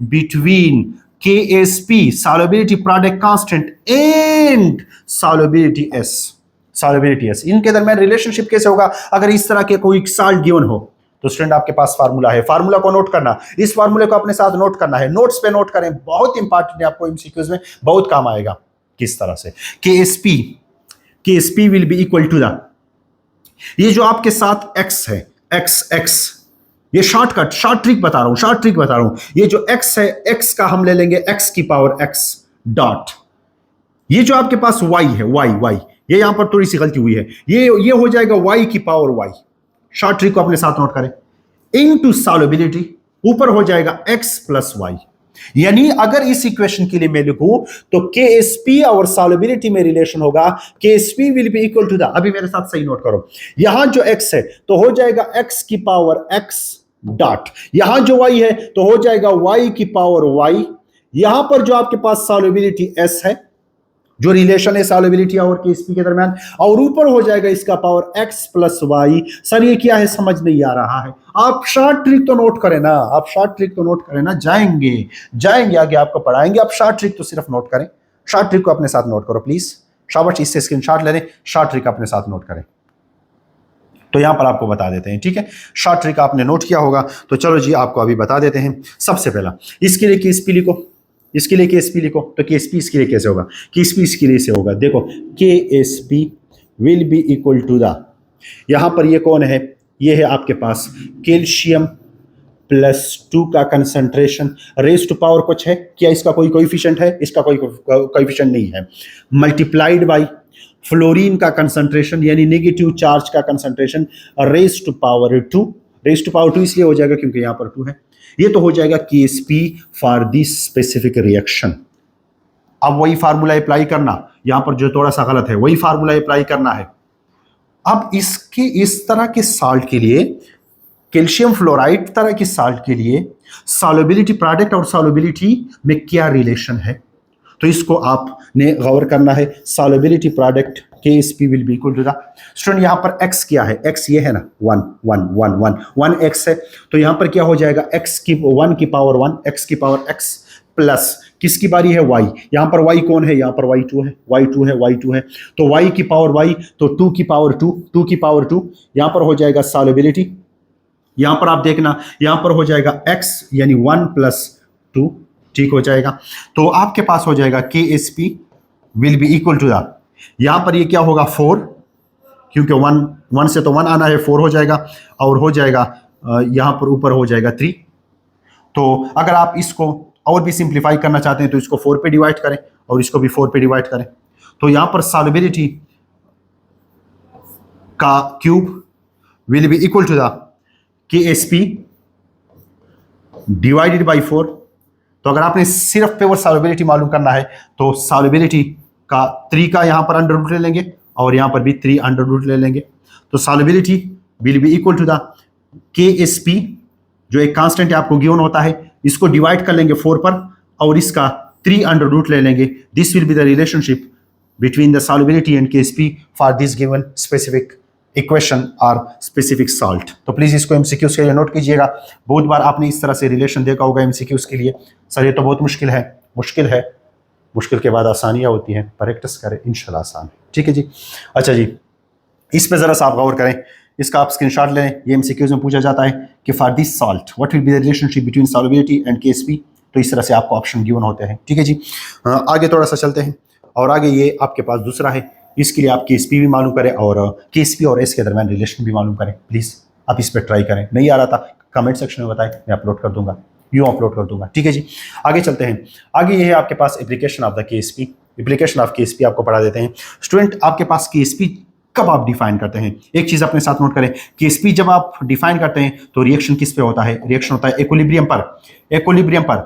between KSP solubility product constant and solubility S, इनके दरमियान रिलेशनशिप कैसे होगा अगर इस तरह के कोई साल्ट गिवन हो। तो स्टूडेंट आपके पास फार्मूला है, फार्मूला को नोट करना, इस फार्मूले को अपने साथ नोट करना है, नोट्स पे नोट करें, बहुत इंपॉर्टेंट है, आपको एमसीक्यूज में बहुत काम आएगा। किस तरह से KSP will be equal to the, ये जो आपके साथ x है, x ये शॉर्ट ट्रिक बता रहा हूं, ये जो x है, x का हम ले लेंगे x की पावर x डॉट, ये जो आपके पास y है, y ये यहां पर थोड़ी सी गलती हुई है, ये हो जाएगा y की पावर y, शॉर्ट ट्रिक को अपने साथ नोट करें, इनटू सॉल्युबिलिटी, ऊपर हो जाएगा x प्लस y। यानी अगर इस इक्वेशन के लिए मैं लिखूं तो KSP और सॉल्युबिलिटी में रिलेशन होगा, KSP will be equal to the, अभी मेरे साथ सही नोट करो, यहां जो x है तो हो जाएगा x की पावर x डॉट, यहां जो y है तो हो जाएगा y की पावर y, यहां पर जो आपके पास सॉल्युबिलिटी S है, जो रिलेशन है सॉल्युबिलिटी और KSP के दरमियान, और ऊपर हो जाएगा इसका power x plus y। Sir ये क्या है समझ नहीं आ रहा है, आप शॉर्ट ट्रिक तो नोट करें ना, जाएंगे आगे आपको पढ़ाएंगे, आप शॉर्ट ट्रिक तो सिर्फ नोट करें, शॉर्ट ट्रिक को अपने साथ नोट करो प्लीज, शाबाश, इससे स्क्रीनशॉट ले लें, शॉर्ट ट्रिक अपने साथ नोट करें। तो यहां पर आपको बता देते हैं, ठीक है, शॉर्ट ट्रिक आपने नोट किया होगा, तो चलो जी आपको अभी बता देते हैं। सबसे पहला इसके लिए KSP लिखो, इसके लिए KSP लिखो, तो KSP इसके लिए कैसे होगा, KSP इसके लिए से होगा, देखो KSP will be equal to the, यहां पर ये कौन है, ये है आपके पास कैल्शियम +2 का कंसंट्रेशन, रेज टू पावर कुछ है क्या, इसका कोई कोएफिशिएंट है, इसका कोई कोएफिशिएंट नहीं है, मल्टीप्लाइड बाय फ्लोरीन का कंसंट्रेशन यानी नेगेटिव चार्ज का concentration, raise to power 2, raise to power 2 इसलिए हो जाएगा क्योंकि यहां पर 2 है, ये तो हो जाएगा KSP for this specific reaction. अब वही फार्मूला अप्लाई करना, यहां पर जो थोड़ा सा गलत है वही फार्मूला अप्लाई करना है। अब इसके इस तरह के साल्ट के लिए, कैल्शियम फ्लोराइड तरह के साल्ट के लिए सॉल्युबिलिटी प्रोडक्ट और सॉल्युबिलिटी में क्या रिलेशन है, तो इसको आपने गौर करना है। Solubility product KSP will be equal to the, student यहां पर x क्या है, x ये है ना 1 x है, तो यहां पर क्या हो जाएगा x की 1 की पावर 1, x की पावर x प्लस किसकी बारी है y, यहां पर y कौन है, यहां पर y2 है, तो y की पावर y, तो 2 की पावर 2, यहां पर हो जाएगा सॉल्युबिलिटी, यहां पर आप देखना यहां पर हो जाएगा x यानी 1 + 2, ठीक हो जाएगा, तो आपके पास हो जाएगा KSP will be equal to the, यहां पर ये क्या होगा 4, क्योंकि 1 से तो 1 आना है, 4 हो जाएगा, और हो जाएगा यहां पर ऊपर हो जाएगा 3। तो अगर आप इसको और भी सिंप्लीफाई करना चाहते हैं तो इसको 4 पे डिवाइड करें और इसको भी 4 पे डिवाइड करें, तो यहां पर सॉल्युबिलिटी का cube will be equal to the KSP divided by 4। तो अगर आपने सिर्फ पेवर सॉल्युबिलिटी मालूम करना है तो सॉल्युबिलिटी का 3 का यहां पर अंडर रूट ले लेंगे और यहां पर भी 3 अंडर रूट ले लेंगे, तो solubility will be equal to the KSP जो एक कांस्टेंट है आपको गिवन होता है, इसको डिवाइड कर लेंगे 4 पर और इसका 3 अंडर रूट ले लेंगे। This will be the relationship between the solubility and KSP for this given specific equation और स्पेसिफिक सॉल्ट। तो प्लीज इसको एमसीक्यूज के लिए नोट कीजिएगा, बहुत बार आपने इस तरह से रिलेशन देखा होगा एमसीक्यूज के लिए, सर ये तो बहुत मुश्किल है, मुश्किल के बाद आसानियां होती हैं, प्रैक्टिस करें इंशाल्लाह आसान है, ठीक है जी। अच्छा जी, इस पे जरा सा आप गौर करें, इसका आप स्क्रीनशॉट लें, ये एमसीक्यूज में पूछा जाता है कि for this salt what will be the relationship between solubility and KSP, तो इस तरह से आपको ऑप्शन गिवन होते हैं, ठीक है जी। आगे थोड़ा सा चलते हैं, और आगे ये आपके पास दूसरा है, इसके लिए आप KSP भी मालूम करें और KSP और S के दरमियान रिलेशन भी मालूम करें, प्लीज़ आप इस पर ट्राई करें, नहीं आ रहा था कमेंट सेक्शन में बताएं, मैं अपलोड कर दूंगा, ठीक है जी। आगे चलते हैं, आगे ये है आपके पास application of the KSP। Application of KSP आपको पढ़ा देते हैं। स्टूडेंट, आपके पास केएसपी कब आप डिफाइन करते हैं, एक चीज अपने साथ नोट करें, केएसपी जब आप डिफाइन करते हैं तो रिएक्शन किस पे होता है, रिएक्शन होता है इक्विलिब्रियम पर। इक्विलिब्रियम पर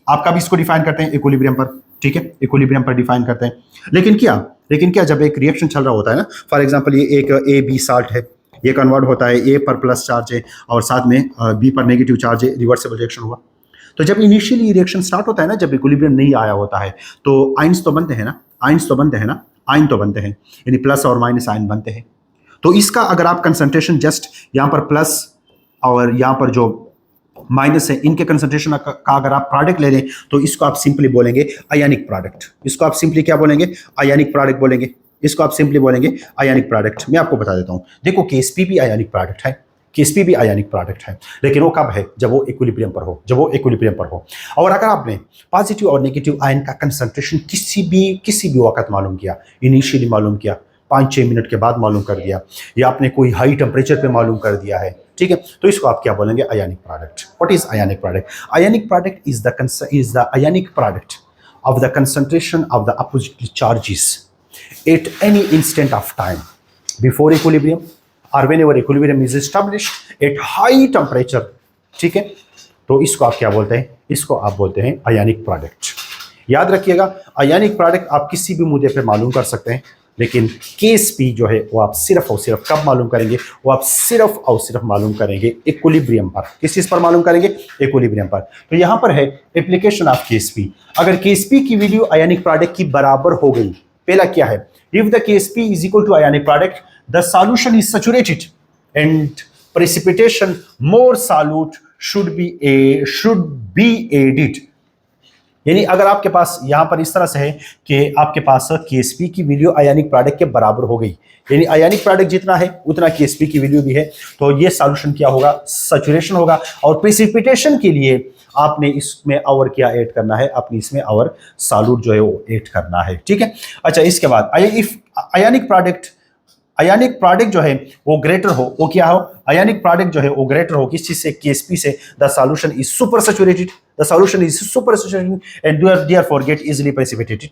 आप कब इसको डिफाइन करते हैं, इक्विलिब्रियम पर, ठीक है, इक्विलिब्रियम पर डिफाइन करते हैं। लेकिन क्या जब एक रिएक्शन चल रहा होता है ना, फॉर एग्जांपल ये एक ए बी साल्ट है, ये कन्वर्ट होता है, ए पर प्लस चार्ज है और साथ में बी पर नेगेटिव चार्ज है, रिवर्सिबल रिएक्शन हुआ। तो जब इनिशियली रिएक्शन स्टार्ट होता है ना, जब इक्विलिब्रियम नहीं आया होता है तो आयंस तो बनते हैं ना, आयन तो बनते हैं, यानी प्लस और माइनस आयन बनते हैं। तो इसका अगर आप कंसंट्रेशन जस्ट यहाँ पर प्लस और यहाँ पर जो माइनस है, इनके कंसंट्रेशन का अगर आप प्रोडक्ट ले लें तो इसको आप सिंपली बोलेंगे आयनिक प्रोडक्ट। इसको आप सिंपली क्या बोलेंगे, आयनिक प्रोडक्ट बोलेंगे। इसको आप सिंपली बोलेंगे आयनिक प्रोडक्ट। मैं आपको बता देता हूं, देखो केएसपी भी आयनिक प्रोडक्ट है, केएसपी भी आयनिक प्रोडक्ट है, लेकिन वो कब है, जब वो इक्विलिब्रियम पर हो, जब वो इक्विलिब्रियम पर हो। और अगर आपने पॉजिटिव और नेगेटिव आयन का कंसंट्रेशन किसी भी वक्त मालूम किया, इनिशियली मालूम किया, 5-6 मिनट के बाद मालूम कर दिया, या आपने कोई हाई टेम्परेचर पे मालूम कर दिया है, ठीक है, तो इसको आप क्या बोलेंगे, ionic product. What is ionic product? Ionic product is the ionic product of the concentration of the opposite charges at any instant of time before equilibrium or whenever equilibrium is established at high temperature, ठीक है। तो इसको आप क्या बोलते हैं, इसको आप बोलते हैं आयनिक प्रोडक्ट। याद रखिएगा, आयनिक प्रोडक्ट आप किसी भी मुद्दे पे मालूम कर सकते हैं, लेकिन केएसपी जो है वो आप सिर्फ और सिर्फ कब मालूम करेंगे, वो आप सिर्फ और सिर्फ मालूम करेंगे इक्विलिब्रियम पर। किस चीज पर मालूम करेंगे, इक्विलिब्रियम पर। तो यहां पर है एप्लीकेशन ऑफ केएसपी। अगर केएसपी की वैल्यू आयनिक प्रोडक्ट की बराबर हो गई, पहला क्या है, if the KSP is equal to ionic product the solution is saturated and precipitation more solute should be added. यानी अगर आपके पास यहां पर इस तरह से है कि आपके पास केएसपी की वैल्यू आयनिक प्रोडक्ट के बराबर हो गई, यानी आयनिक प्रोडक्ट जितना है उतना केएसपी की वैल्यू भी है, तो ये सॉल्यूशन क्या होगा, सैचुरेशन होगा। और प्रेसिपिटेशन के लिए आपने इसमें और क्या ऐड करना है, आपने इसमें और सॉल्यूट जो है वो ऐड करना है, ठीक है। अच्छा, इसके बाद इफ आयनिक प्रोडक्ट जो है वो ग्रेटर हो, वो क्या हो, आयनिक प्रोडक्ट जो है वो ग्रेटर हो किस चीज से, केएसपी से, the solution is super saturated, the solution is super saturated and therefore get easily precipitated.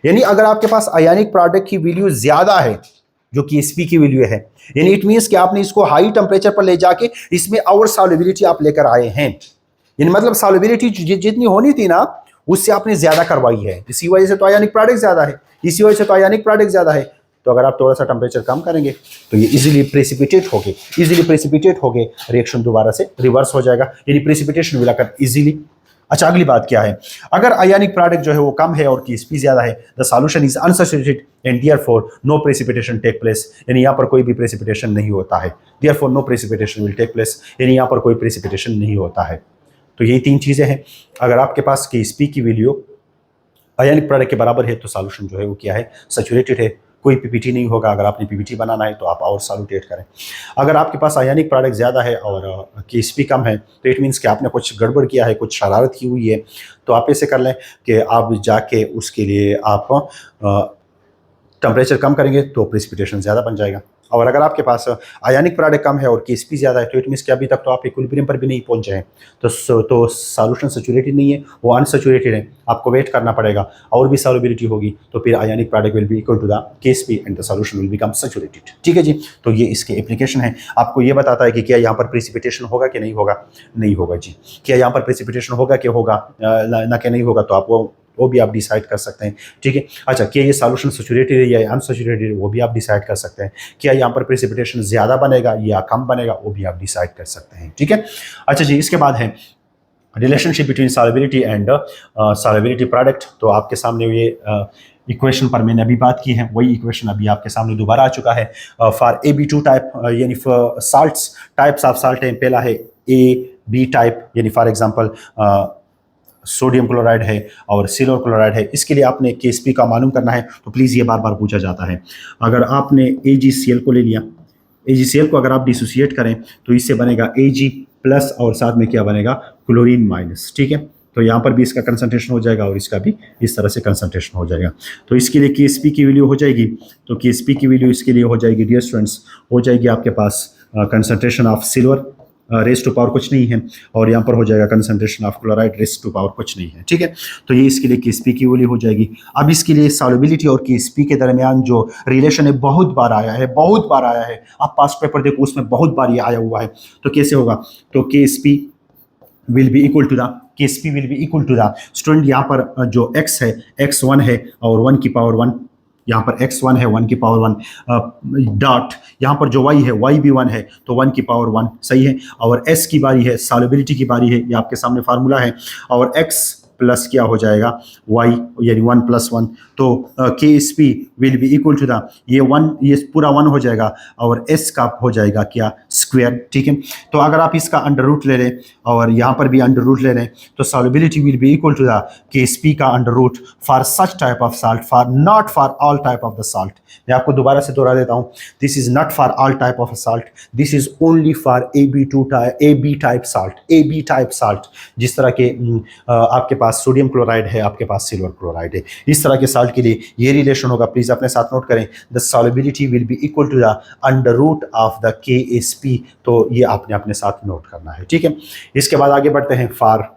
यानी अगर आपके पास आयनिक प्रोडक्ट की वैल्यू ज्यादा है जो केएसपी की वैल्यू है, यानी इट मींस कि आपने इसको हाई टेम्परेचर पर ले जाके इसमें और सॉल्युबिलिटी आप लेकर आए हैं, यानी मतलब सॉल्युबिलिटी जितनी होनी थी ना उससे आपने ज्यादा करवाई है, इसी वजह से तो आयनिक प्रोडक्ट ज्यादा है, इसी वजह से तो आयनिक प्रोडक्ट ज्यादा है। तो अगर आप थोड़ा सा टेम्परेचर कम करेंगे तो ये इजीली प्रेसिपिटेट हो गए रिएक्शन दोबारा से रिवर्स हो जाएगा, यानी प्रेसिपिटेशन विल अकर इजीली। अच्छा, अगली बात क्या है, अगर आयनिक प्रोडक्ट जो है वो कम है और केएसपी ज्यादा है, the solution is unsaturated and therefore no precipitation take place, यानी यहाँ पर कोई भी प्रेसिपिटेशन नहीं होता है, therefore no precipitation will take place, यानी यहाँ पर कोई प्रेसिपिटेशन नहीं होता है। तो यही 3 चीजें हैं। अगर आपके पास केएसपी की वैल्यू आयनिक प्रोडक्ट के बराबर है तो सॉल्यूशन जो है वो क्या है, सैचुरेटेड है, कोई पीपीटी नहीं होगा। अगर आपने पीपीटी बनाना है तो आप और सॉल्यूट ऐड करें। अगर आपके पास आयनिक प्रोडक्ट ज़्यादा है और केएसपी कम है तो इट मीन्स कि आपने कुछ गड़बड़ किया है, कुछ शरारत की हुई है। तो आप ऐसे कर लें कि आप जाके उसके लिए आप टेम्परेचर कम करेंगे तो प्रेसिपिटेशन ज़्यादा बन जाएगा। और अगर आपके पास आयनिक प्रोडक्ट कम है और केएसपी ज़्यादा है तो इट मीन्स कि अभी तक तो आप इक्विलिब्रियम पर भी नहीं पहुंचे हैं, तो सॉल्यूशन सैचुरेटेड नहीं है, वो अनसैचुरेटेड है, आपको वेट करना पड़ेगा और भी सॉल्युबिलिटी होगी, तो फिर ionic product will be equal to the KSP and the solution will become saturated. ठीक है जी, तो ये इसके एप्लीकेशन है। आपको ये बताता है कि क्या यहाँ पर प्रेसिपिटेशन होगा कि नहीं होगा, नहीं होगा जी। क्या यहाँ पर प्रेसिपिटेशन होगा कि होगा ना कि नहीं होगा, तो आप वो भी आप डिसाइड कर सकते हैं। ठीक है, अच्छा, क्या ये सॉल्यूशन सैचुरेटेड है या अनसैचुरेटेड है वो भी आप डिसाइड कर सकते हैं। क्या यहाँ पर प्रेसिपिटेशन ज़्यादा बनेगा या कम बनेगा वो भी आप डिसाइड कर सकते हैं। ठीक है, अच्छा जी, इसके बाद है relationship between solubility and solubility product. तो आपके सामने ये इक्वेशन पर मैंने अभी बात की है, वही इक्वेशन अभी आपके सामने दोबारा आ चुका है। फॉर AB2 टाइप यानी साल्ट्स, टाइप्स ऑफ साल्ट हैं, पहला है AB टाइप, यानी फॉर एग्जांपल सोडियम क्लोराइड है और सिल्वर क्लोराइड है। इसके लिए आपने केएसपी का मालूम करना है, तो प्लीज़ ये बार बार पूछा जाता है। अगर आपने AgCl को ले लिया, AgCl को अगर आप डिसोसिएट करें तो इससे बनेगा Ag प्लस और साथ में क्या बनेगा, क्लोरीन माइनस। ठीक है, तो यहाँ पर भी इसका कंसंट्रेशन हो जाएगा और इसका भी इस तरह से कंसंट्रेशन हो जाएगा। तो इसके लिए केएसपी की वैल्यू हो जाएगी, तो केएसपी की वैल्यू इसके लिए हो जाएगी डियर स्टूडेंट्स, हो जाएगी आपके पास concentration of silver raise to power कुछ नहीं है, और यहाँ पर हो जाएगा concentration of chloride raise to power कुछ नहीं है, ठीक है। तो ये इसके लिए Ksp की वैल्यू हो जाएगी। अब इसके लिए सॉल्युबिलिटी और Ksp के दरमियान जो रिलेशन है बहुत बार आया है, बहुत बार आया है, आप पास्ट पेपर देखो उसमें बहुत बार ये आया हुआ है। तो कैसे होगा, तो Ksp will be equal to the Ksp will be equal to the student, यहाँ पर जो x है x1 है और 1 की पावर 1, यहाँ पर x1 है 1 की पावर 1 डॉट, यहाँ पर जो y है y भी 1 है तो 1 की पावर 1 सही है। और s की बारी है, सॉल्युबिलिटी की बारी है, ये आपके सामने फार्मूला है, और x प्लस क्या हो जाएगा y यानी 1 + 1, तो Ksp will be equal to the ये 1, ये पूरा 1 हो जाएगा और s का हो जाएगा क्या स्क्वायर, ठीक है। तो अगर आप इसका अंडर रूट ले लें और यहाँ पर भी अंडर रूट ले लें तो solubility will be equal to the Ksp का under root for such type of salt, for not for all type of the salt. मैं आपको दोबारा से दोहरा देता हूँ, this is not for all type of salt, this is only for AB type salt, AB type salt, जिस तरह के आपके पास सोडियम क्लोराइड है, आपके पास सिल्वर क्लोराइड है, इस तरह के साल्ट के लिए ये रिलेशन होगा। प्लीज अपने साथ नोट करें, the solubility will be equal to the under root of the Ksp, तो ये आपने अपने साथ नोट करना है, ठीक है। इसके बाद आगे बढ़ते हैं, for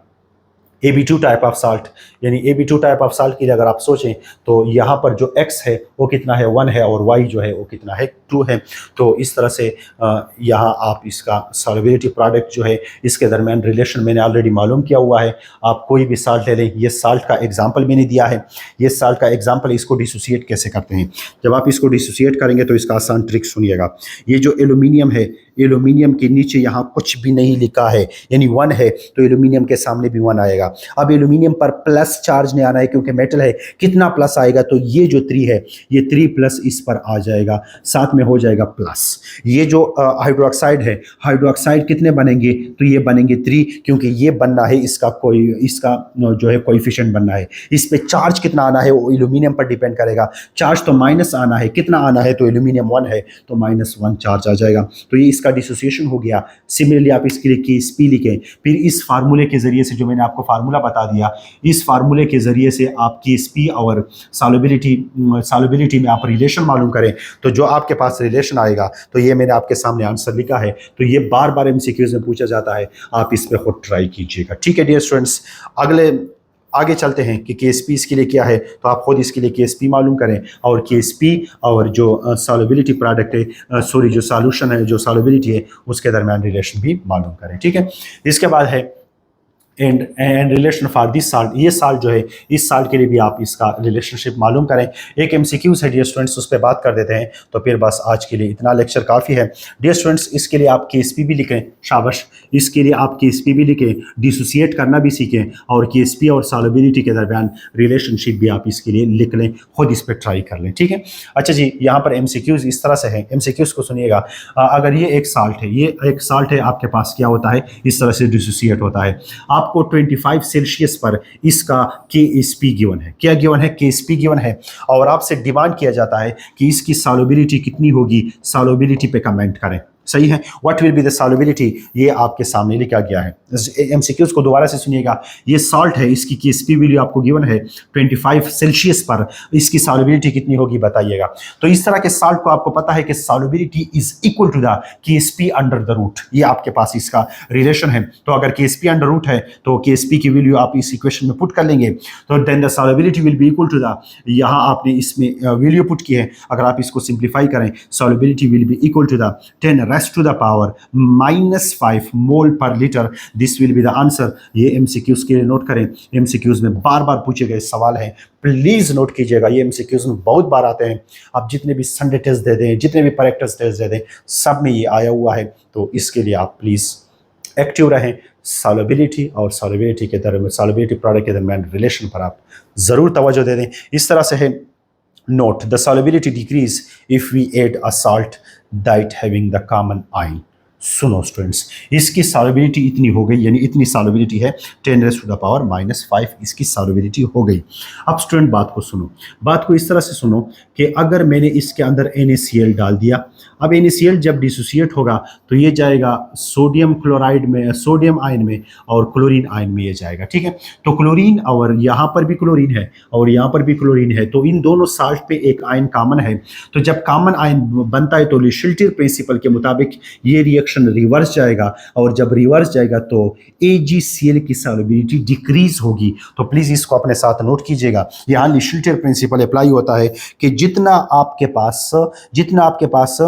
AB2 type of salt, यानी AB2 टाइप ऑफ साल्ट के लिए अगर आप सोचें तो यहाँ पर जो x है वो कितना है 1 है और y जो है वो कितना है 2 है। तो इस तरह से यहाँ आप इसका सॉल्युबिलिटी प्रोडक्ट जो है इसके दरमियान रिलेशन मैंने ऑलरेडी मालूम किया हुआ है। आप कोई भी साल्ट ले लें, ये साल्ट का एग्जाम्पल मैंने दिया है, ये साल्ट का एग्जाम्पल, इसको डिसोसिएट कैसे करते हैं। जब आप इसको डिसोसिएट करेंगे तो इसका आसान ट्रिक सुनिएगा। ये जो एल्यूमिनियम है, एल्यूमिनियम के नीचे यहाँ कुछ भी नहीं लिखा है, यानी 1 है तो एल्यूमिनियम के सामने भी 1 आएगा। अब एल्यूमिनियम पर प्लस चार्ज नहीं आना है क्योंकि मेटल है, कितना प्लस आएगा, तो ये जो 3 है ये 3 प्लस इस पर आ जाएगा, साथ में हो जाएगा प्लस। ये जो हाइड्रोक्साइड है, हाइड्रोक्साइड कितने बनेंगे, तो ये बनेंगे 3, क्योंकि ये बनना है इसका जो है कोएफिशिएंट बनना है। इस पे चार्ज कितना आना है वो एल्यूमिनियम पर डिपेंड करेगा, चार्ज तो माइनस आना है, कितना आना है, तो एल्यूमिनियम 1 है तो -1 चार्ज आ जाएगा। तो ये इसका डिसोसिएशन हो गया। सिमिलरली आप इसके लिए Ksp लिखें, फिर इस फार्मूले के जरिए से जो मैंने आपको फार्मूला बता दिया, इस फार्मूले के जरिए से आप Ksp और सॉल्युबिलिटी में आप रिलेशन मालूम करें, तो जो आपके पास रिलेशन आएगा, तो ये मैंने आपके सामने आंसर लिखा है, तो ये बार बार MCQs में पूछा जाता है, आप इस पर खुद ट्राई कीजिएगा, ठीक है डियर स्टूडेंट्स। आगे चलते हैं कि Ksp इसके लिए क्या है, तो आप खुद इसके लिए Ksp मालूम करें और Ksp और जो सॉल्युबिलिटी प्रोडक्ट है, जो सॉल्यूशन है, जो सॉल्युबिलिटी है, उसके दरमियान रिलेशन भी मालूम करें, ठीक है। इसके बाद है and relation for this salt, ये साल्ट जो है इस साल्ट के लिए भी आप इसका रिलेशनशिप मालूम करें। एक MCQs है डियर स्टूडेंट्स, उस पर बात कर देते हैं, तो फिर बस आज के लिए इतना लेक्चर काफ़ी है डियर स्टूडेंट्स। इसके लिए आप Ksp भी लिखें, शाबाश, इसके लिए आप Ksp भी लिखें, डिसोसिएट करना भी सीखें, और Ksp और सॉल्युबिलिटी के दरमियान रिलेशनशिप भी आप इसके लिए लिख लें, खुद इस पर ट्राई कर लें, ठीक है। अच्छा जी, यहाँ पर MCQs इस तरह से है, MCQs को सुनिएगा। अगर ये एक साल्ट है, ये एक साल्ट है, आपके पास क्या होता है, इस तरह से डिसोसिएट होता है, आपको 25 सेल्सियस पर इसका Ksp गिवन है, क्या गिवन है, Ksp गिवन है, और आपसे डिमांड किया जाता है कि इसकी सॉल्युबिलिटी कितनी होगी, सॉल्युबिलिटी पे कमेंट करें, सही है। What will be the solubility, ये आपके सामने लिखा गया है। MCQs को दोबारा से सुनिएगा, ये सॉल्ट है, इसकी Ksp वैल्यू आपको गिवन है 25 सेल्सियस पर, इसकी सॉल्युबिलिटी कितनी होगी बताइएगा। तो इस तरह के सॉल्ट को आपको पता है कि solubility is equal to the Ksp under the root, ये आपके पास इसका रिलेशन है। तो अगर Ksp अंडर रूट है तो Ksp की वैल्यू आप इस इक्वेशन में पुट कर लेंगे, तो then the solubility will be equal to the, यहाँ आपने इसमें वैल्यू पुट की है, अगर आप इसको सिंप्लीफाई करें, solubility will be equal to the 10 raised to the power -5 mole पर litre, this will be the answer. ये MCQs के लिए नोट करें, MCQs में बार बार पूछे गए सवाल हैं, प्लीज नोट कीजिएगा, ये MCQs में बहुत बार आते हैं। आप जितने भी संडे टेस्ट दे दें, जितने भी प्रैक्टिस टेस्ट दे दें, सब में ये आया हुआ है, तो इसके लिए आप प्लीज एक्टिव रहें। सॉल्युबिलिटी और सॉल्युबिलिटी के दरमियान, सॉल्युबिलिटी प्रोडक्ट के दरमियान रिलेशन पर आप ज़रूर तवज्जो दे दें। इस तरह से है, note the solubility decrease if we add a salt that having the common ion। सुनो स्टूडेंट्स, इसकी सॉल्युबिलिटी इतनी हो गई, यानी इतनी सॉल्युबिलिटी है 10 raised to the power -5, इसकी सॉल्युबिलिटी हो गई। अब स्टूडेंट बात को सुनो, बात को इस तरह से सुनो कि अगर मैंने इसके अंदर NaCl डाल दिया, अब NaCl जब डिसोसिएट होगा तो ये जाएगा सोडियम क्लोराइड में, सोडियम आयन में, और क्लोरीन आयन में ये जाएगा, ठीक है। तो क्लोरीन, और यहाँ पर भी क्लोरीन है और यहाँ पर भी क्लोरीन है, तो इन दोनों साल्ट पे एक आयन कॉमन है। तो जब कॉमन आयन बनता है तो ले शिल्टर प्रिंसिपल के मुताबिक ये रिएक्शन रिएक्शन रिवर्स जाएगा, और जब रिवर्स जाएगा तो AgCl की सॉल्युबिलिटी डिक्रीज होगी। तो प्लीज इसको अपने साथ नोट कीजिएगा। यहाँ ली शिल्टर प्रिंसिपल अप्लाई होता है कि जितना आपके पास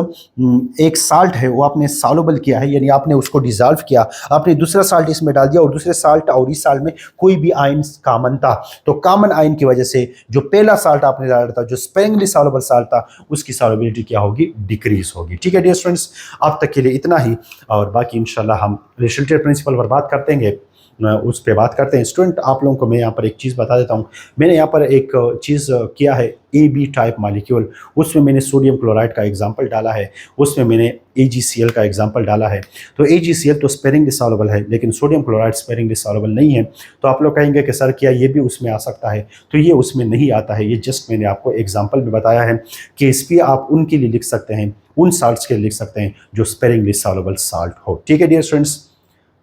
एक साल्ट है वो आपने सॉल्युबल किया है, यानी आपने उसको डिजॉल्व किया, आपने दूसरा साल्ट इसमें डाल दिया और दूसरे साल्ट और इस साल्ट में कोई भी आयन कॉमन था, तो कॉमन आयन की वजह से जो पहला साल्ट आपने डाला था, जो स्पेरिंगली सॉल्युबल साल्ट था, उसकी सॉल्युबिलिटी क्या होगी, डिक्रीज होगी। ठीक है डियर स्टूडेंट्स, अब तक के लिए इतना ही, और बाकी इंशाल्लाह हम रिशल्टेड प्रिंसिपल पर बात करते हैं, उस पर बात करते हैं। स्टूडेंट आप लोगों को मैं यहाँ पर एक चीज़ बता देता हूँ। मैंने यहाँ पर एक चीज़ किया है, AB टाइप मॉलिक्यूल, उसमें मैंने सोडियम क्लोराइड का एग्जांपल डाला है, उसमें मैंने AgCl का एग्जांपल डाला है। तो AgCl तो स्पेरिंगली सॉल्युबल है, लेकिन सोडियम क्लोराइड स्पेरिंगली सॉल्युबल नहीं है। तो आप लोग कहेंगे कि सर क्या ये भी उसमें आ सकता है? तो ये उसमें नहीं आता है, ये जस्ट मैंने आपको एग्जाम्पल में बताया है कि इस पर आप उनके लिए लिख सकते हैं, उन साल्ट्स के लिए लिख सकते हैं जो स्पेरिंगली सॉल्युबल साल्ट हो। ठीक है डियर स्टूडेंट्स,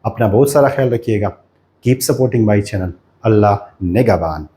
अपना बहुत सारा ख्याल रखिएगा। Keep supporting my channel. Allah नेगबान।